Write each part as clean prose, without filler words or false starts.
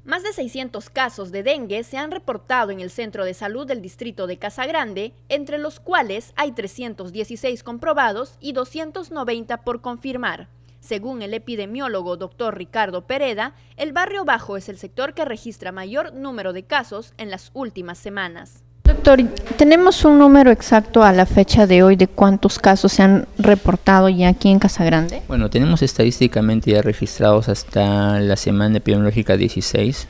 Más de 600 casos de dengue se han reportado en el Centro de Salud del Distrito de Casagrande, entre los cuales hay 316 comprobados y 290 por confirmar. Según el epidemiólogo Dr. Ricardo Pereda, el Barrio Bajo es el sector que registra mayor número de casos en las últimas semanas. Doctor, ¿tenemos un número exacto a la fecha de hoy de cuántos casos se han reportado ya aquí en Casagrande? Bueno, tenemos estadísticamente ya registrados hasta la semana epidemiológica 16,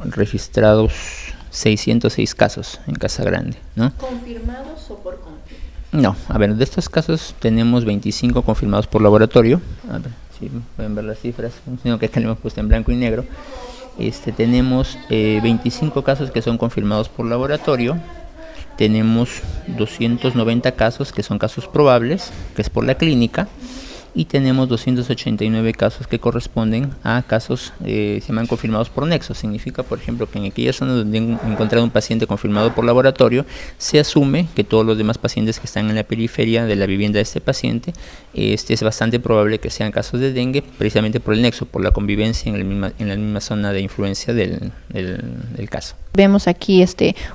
registrados 606 casos en Casagrande, ¿no? ¿Confirmados o por confirmados? No, a ver, de estos casos tenemos 25 confirmados por laboratorio. A ver, si pueden ver las cifras, sino que acá le hemos puesto en blanco y negro. Tenemos 25 casos que son confirmados por laboratorio, tenemos 290 casos que son casos probables, que es por la clínica, y tenemos 289 casos que corresponden a casos se llaman confirmados por nexo. Significa, por ejemplo, que en aquellas zonas donde han encontrado un paciente confirmado por laboratorio, se asume que todos los demás pacientes que están en la periferia de la vivienda de este paciente, es bastante probable que sean casos de dengue, precisamente por el nexo, por la convivencia en la misma zona de influencia del caso. Vemos aquí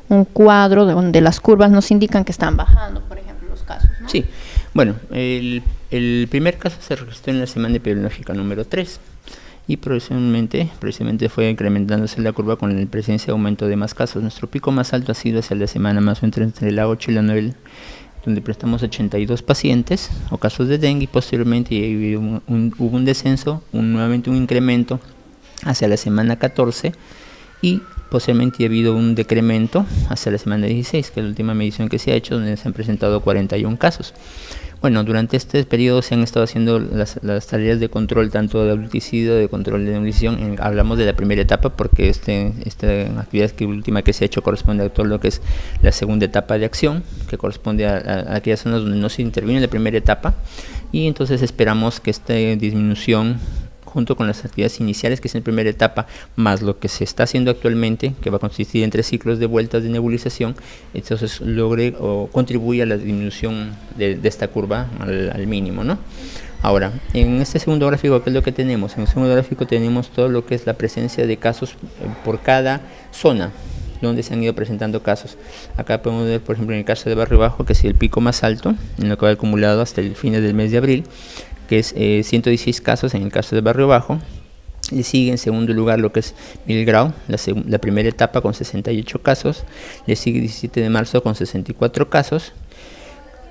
un cuadro donde las curvas nos indican que están bajando, por ejemplo, los casos, ¿no? Sí, bueno, el primer caso se registró en la semana epidemiológica número 3 y precisamente fue incrementándose la curva con la presencia de aumento de más casos. Nuestro pico más alto ha sido hacia la semana más o menos entre la 8 y la 9, donde prestamos 82 pacientes o casos de dengue, y posteriormente hubo un descenso, nuevamente un incremento hacia la semana 14, y posteriormente ha habido un decremento hacia la semana 16, que es la última medición que se ha hecho, donde se han presentado 41 casos. Bueno, durante este periodo se han estado haciendo las tareas de control, tanto de adulticidio, de control de nebulización. Hablamos de la primera etapa porque esta actividad última que se ha hecho corresponde a todo lo que es la segunda etapa de acción, que corresponde a aquellas zonas donde no se interviene en la primera etapa, y entonces esperamos que esta disminución, junto con las actividades iniciales, que es en la primera etapa, más lo que se está haciendo actualmente, que va a consistir en 3 ciclos de vueltas de nebulización, entonces logre o contribuye a la disminución de esta curva al mínimo, ¿no? Ahora, en este segundo gráfico, ¿qué es lo que tenemos? En el segundo gráfico tenemos todo lo que es la presencia de casos por cada zona donde se han ido presentando casos. Acá podemos ver, por ejemplo, en el caso de Barrio Bajo, que es el pico más alto, en lo que va acumulado hasta el fin del mes de abril, que es 116 casos en el caso de Barrio Bajo. Le sigue en segundo lugar lo que es Mil Grau, la primera etapa con 68 casos. Le sigue 17 de marzo con 64 casos.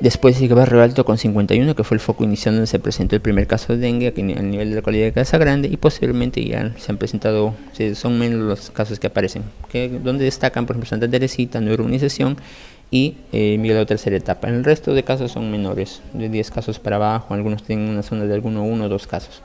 Después sigue Barrio Alto con 51, que fue el foco inicial donde se presentó el primer caso de dengue aquí al nivel de la localidad de Casagrande, y posteriormente ya se han presentado, son menos los casos que aparecen, donde destacan, por ejemplo, Santa Teresita, Nueva Urbanización y Miguel la tercera etapa. El resto de casos son menores, de 10 casos para abajo, algunos tienen una zona de alguno, 1 o 2 casos.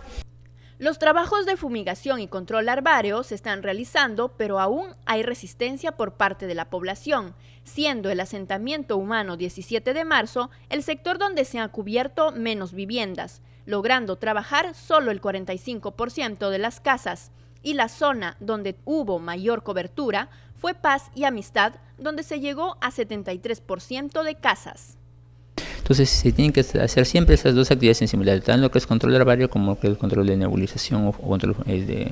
Los trabajos de fumigación y control larvario se están realizando, pero aún hay resistencia por parte de la población, siendo el asentamiento humano 17 de marzo el sector donde se han cubierto menos viviendas, logrando trabajar solo el 45% de las casas, y la zona donde hubo mayor cobertura fue Paz y Amistad, donde se llegó a 73% de casas. Entonces se tienen que hacer siempre esas dos actividades en simultáneo, tanto lo que es control larvario como que el control de nebulización o control de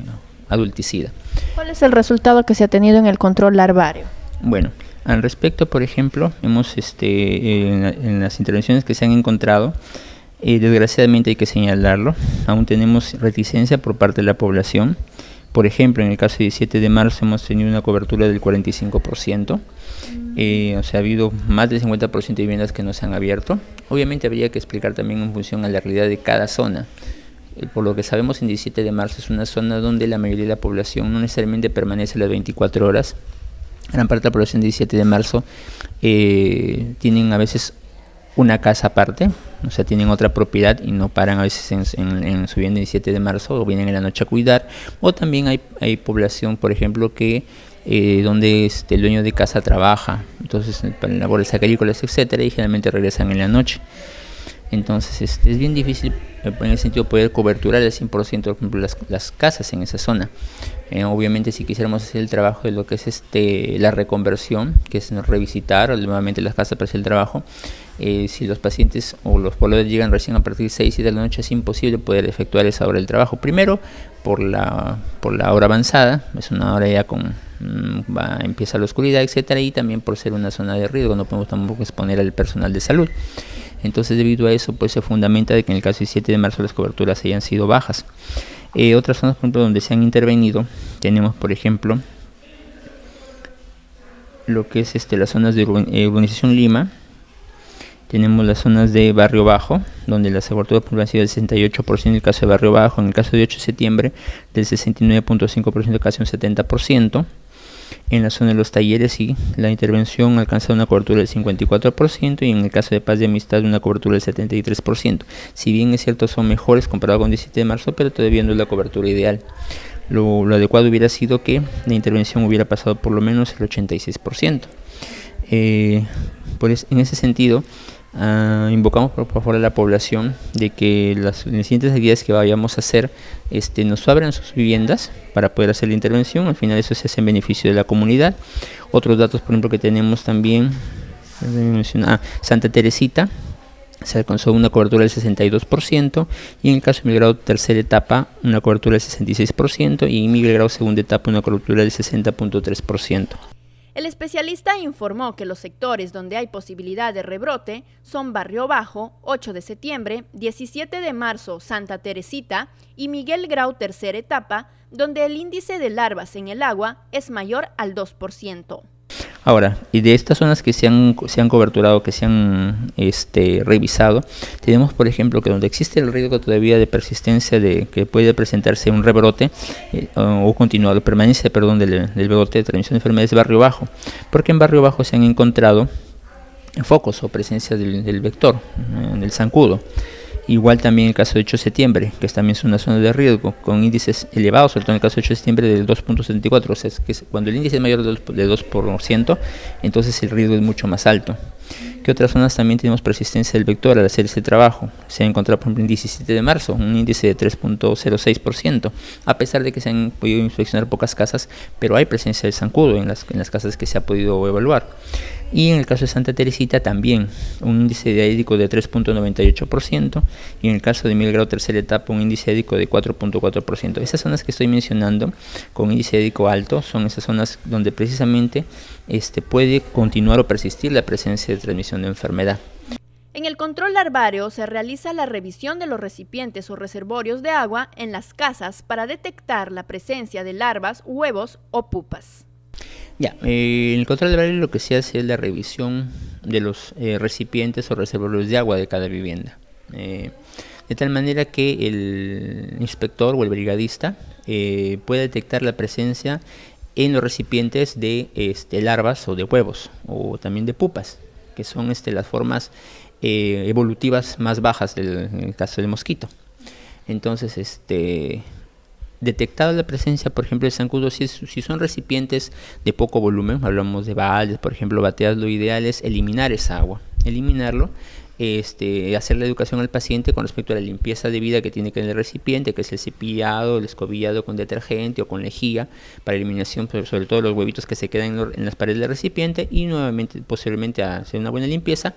adulticida. ¿Cuál es el resultado que se ha tenido en el control larvario? Bueno, al respecto, por ejemplo, hemos en las intervenciones que se han encontrado, desgraciadamente hay que señalarlo, aún tenemos reticencia por parte de la población. Por ejemplo, en el caso de 17 de marzo hemos tenido una cobertura del 45%. O sea, ha habido más del 50% de viviendas que no se han abierto. Obviamente habría que explicar también en función a la realidad de cada zona. Por lo que sabemos, en 17 de marzo es una zona donde la mayoría de la población no necesariamente permanece las 24 horas. Gran parte de la población de 17 de marzo tienen a veces una casa aparte, o sea, tienen otra propiedad y no paran a veces en su vivienda el 17 de marzo, o vienen en la noche a cuidar, o también hay población, por ejemplo, que donde el dueño de casa trabaja, entonces para labores agrícolas, etcétera, y generalmente regresan en la noche. Entonces es bien difícil en ese sentido poder coberturar al 100% por ejemplo las casas en esa zona. Obviamente si quisiéramos hacer el trabajo de lo que es la reconversión, que es revisitar nuevamente las casas para hacer el trabajo, Si los pacientes o los pobladores llegan recién a partir de 6 y de la noche, es imposible poder efectuar esa hora del trabajo. Primero, por la hora avanzada, es una hora ya empieza la oscuridad, etcétera, y también por ser una zona de riesgo, no podemos tampoco exponer al personal de salud. Entonces, debido a eso, pues se fundamenta de que en el caso del 7 de marzo las coberturas hayan sido bajas. Otras zonas, por ejemplo, donde se han intervenido, tenemos, por ejemplo, lo que es las zonas de urbanización Lima. Tenemos las zonas de Barrio Bajo, donde las coberturas han sido del 68% en el caso de Barrio Bajo, en el caso de 8 de septiembre del 69.5%, casi un 70%. En la zona de los Talleres, sí, la intervención ha alcanzado una cobertura del 54%, y en el caso de Paz y Amistad una cobertura del 73%. Si bien es cierto, son mejores comparado con 17 de marzo, pero todavía no es la cobertura ideal. Lo adecuado hubiera sido que la intervención hubiera pasado por lo menos el 86%. En ese sentido, invocamos por favor a la población de que las siguientes actividades que vayamos a hacer nos abran sus viviendas para poder hacer la intervención. Al final eso se hace en beneficio de la comunidad. Otros datos, por ejemplo, que tenemos también, Santa Teresita se alcanzó una cobertura del 62%, y en el caso de Miguel Grau tercera etapa una cobertura del 66%, y en Miguel Grau segunda etapa una cobertura del 60.3%. El especialista informó que los sectores donde hay posibilidad de rebrote son Barrio Bajo, 8 de septiembre, 17 de marzo, Santa Teresita y Miguel Grau tercera etapa, donde el índice de larvas en el agua es mayor al 2%. Ahora, y de estas zonas que se han coberturado, que se han revisado, tenemos, por ejemplo, que donde existe el riesgo todavía de persistencia de que puede presentarse un rebrote o continuado, permanencia, del brote de transmisión de enfermedades, Barrio Bajo, porque en Barrio Bajo se han encontrado focos o presencia del vector, del zancudo. Igual también en el caso de 8 de septiembre, que también es una zona de riesgo, con índices elevados, sobre todo en el caso de 8 de septiembre del 2.74, o sea, es que cuando el índice es mayor de 2%, entonces el riesgo es mucho más alto. ¿Qué otras zonas también tenemos persistencia del vector al hacer ese trabajo? Se ha encontrado, por ejemplo, en 17 de marzo, un índice de 3.06%, a pesar de que se han podido inspeccionar pocas casas, pero hay presencia del zancudo en las casas que se ha podido evaluar. Y en el caso de Santa Teresita también, un índice diédico de 3.98%, y en el caso de Miguel Grau tercera etapa un índice diédico de 4.4%. Esas zonas que estoy mencionando con índice diédico alto son esas zonas donde precisamente puede continuar o persistir la presencia de transmisión de enfermedad. En el control larvario se realiza la revisión de los recipientes o reservorios de agua en las casas para detectar la presencia de larvas, huevos o pupas. En el control larvario lo que se hace es la revisión de los recipientes o reservorios de agua de cada vivienda, de tal manera que el inspector o el brigadista pueda detectar la presencia en los recipientes de larvas o de huevos, o también de pupas, que son las formas evolutivas más bajas en el caso del mosquito. Entonces, detectada la presencia, por ejemplo, de zancudo, si son recipientes de poco volumen, hablamos de baldes, por ejemplo, bateas, lo ideal es eliminar esa agua, eliminarlo, hacer la educación al paciente con respecto a la limpieza debida que tiene que tener el recipiente, que es el cepillado, el escobillado con detergente o con lejía para eliminación, sobre todo los huevitos que se quedan en las paredes del recipiente, y nuevamente, posteriormente, a hacer una buena limpieza,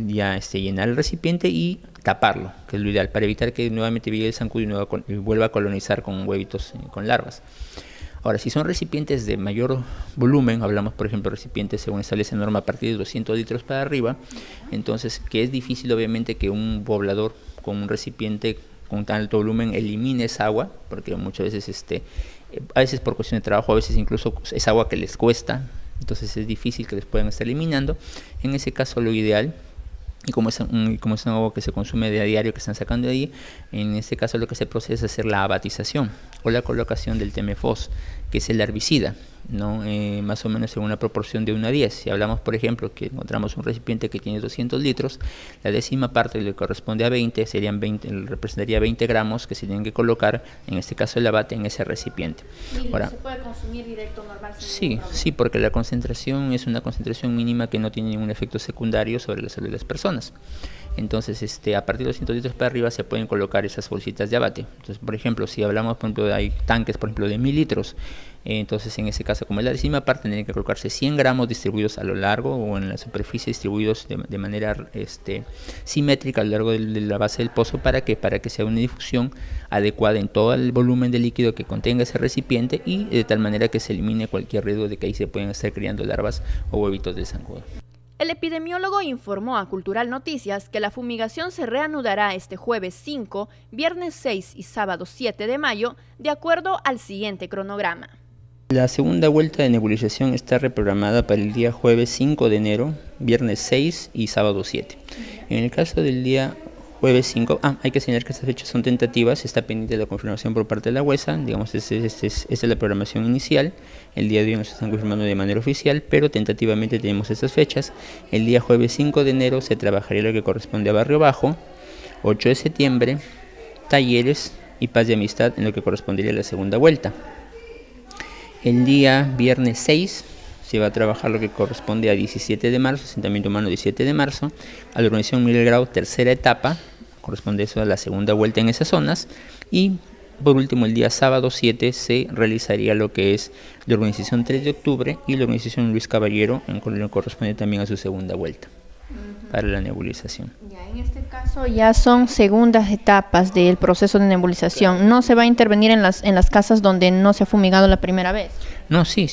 ya llenar el recipiente y taparlo, que es lo ideal, para evitar que nuevamente llegue el zancudo y vuelva a colonizar con huevitos, con larvas. Ahora, si son recipientes de mayor volumen, hablamos, por ejemplo, recipientes según establece la norma a partir de 200 litros para arriba, entonces, que es difícil obviamente que un poblador con un recipiente con tan alto volumen elimine esa agua, porque muchas veces, a veces por cuestión de trabajo, a veces incluso es agua que les cuesta, entonces es difícil que les puedan estar eliminando. En ese caso, lo ideal, y como es un agua que se consume de a diario, que están sacando de ahí, en este caso lo que se procede es hacer la abatización o la colocación del TMFOS, que es el herbicida, ¿no? Más o menos en una proporción de 1 a 10. Si hablamos, por ejemplo, que encontramos un recipiente que tiene 200 litros, la décima parte le corresponde a 20, representaría 20 gramos que se tienen que colocar, en este caso el abate, en ese recipiente. Ahora, ¿se puede consumir directo normal? Sí, porque la concentración es una concentración mínima que no tiene ningún efecto secundario sobre la salud de las personas. Entonces, a partir de los 100 litros para arriba se pueden colocar esas bolsitas de abate. Entonces, por ejemplo, si hablamos, por ejemplo, hay tanques, por ejemplo, de 1000 litros, entonces en ese caso, como es la décima parte, tendrían que colocarse 100 gramos distribuidos a lo largo o en la superficie, distribuidos de manera simétrica a lo largo de la base del pozo. ¿Para qué? Para que sea una difusión adecuada en todo el volumen de líquido que contenga ese recipiente, y de tal manera que se elimine cualquier riesgo de que ahí se puedan estar criando larvas o huevitos de zancudo. El epidemiólogo informó a Cultural Noticias que la fumigación se reanudará este jueves 5, viernes 6 y sábado 7 de mayo, de acuerdo al siguiente cronograma. La segunda vuelta de nebulización está reprogramada para el día jueves 5 de enero, viernes 6 y sábado 7. En el caso del día jueves 5, hay que señalar que estas fechas son tentativas, está pendiente de la confirmación por parte de la UESA, digamos, esta es la programación inicial. El día de hoy nos están confirmando de manera oficial, pero tentativamente tenemos estas fechas. El día jueves 5 de enero se trabajaría lo que corresponde a Barrio Bajo, 8 de septiembre, Talleres y Paz de Amistad en lo que correspondería a la segunda vuelta. El día viernes 6 se va a trabajar lo que corresponde a 17 de marzo, asentamiento humano 17 de marzo, a la urbanización Miguel Grau, tercera etapa, corresponde eso a la segunda vuelta en esas zonas, y por último el día sábado 7 se realizaría lo que es la urbanización 3 de octubre y la urbanización Luis Caballero, en lo que corresponde también a su segunda vuelta para la nebulización. Ya, en este caso ya son segundas etapas del proceso de nebulización. ¿No se va a intervenir en las casas donde no se ha fumigado la primera vez? No, sí.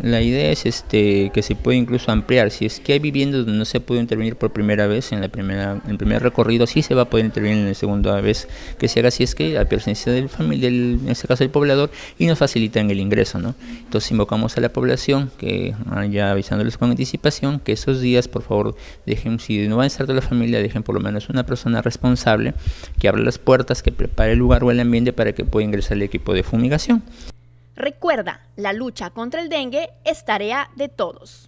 La idea es que se puede incluso ampliar. Si es que hay viviendas donde no se puede intervenir por primera vez, en el primer recorrido sí se va a poder intervenir en la segunda vez que se haga, si es que la presencia del familiar, en este caso del poblador, y nos facilitan el ingreso, ¿no? Entonces invocamos a la población, que ya avisándoles con anticipación, que esos días, por favor, dejen, si no va a estar toda la familia, dejen por lo menos una persona responsable que abra las puertas, que prepare el lugar o el ambiente para que pueda ingresar el equipo de fumigación. Recuerda, la lucha contra el dengue es tarea de todos.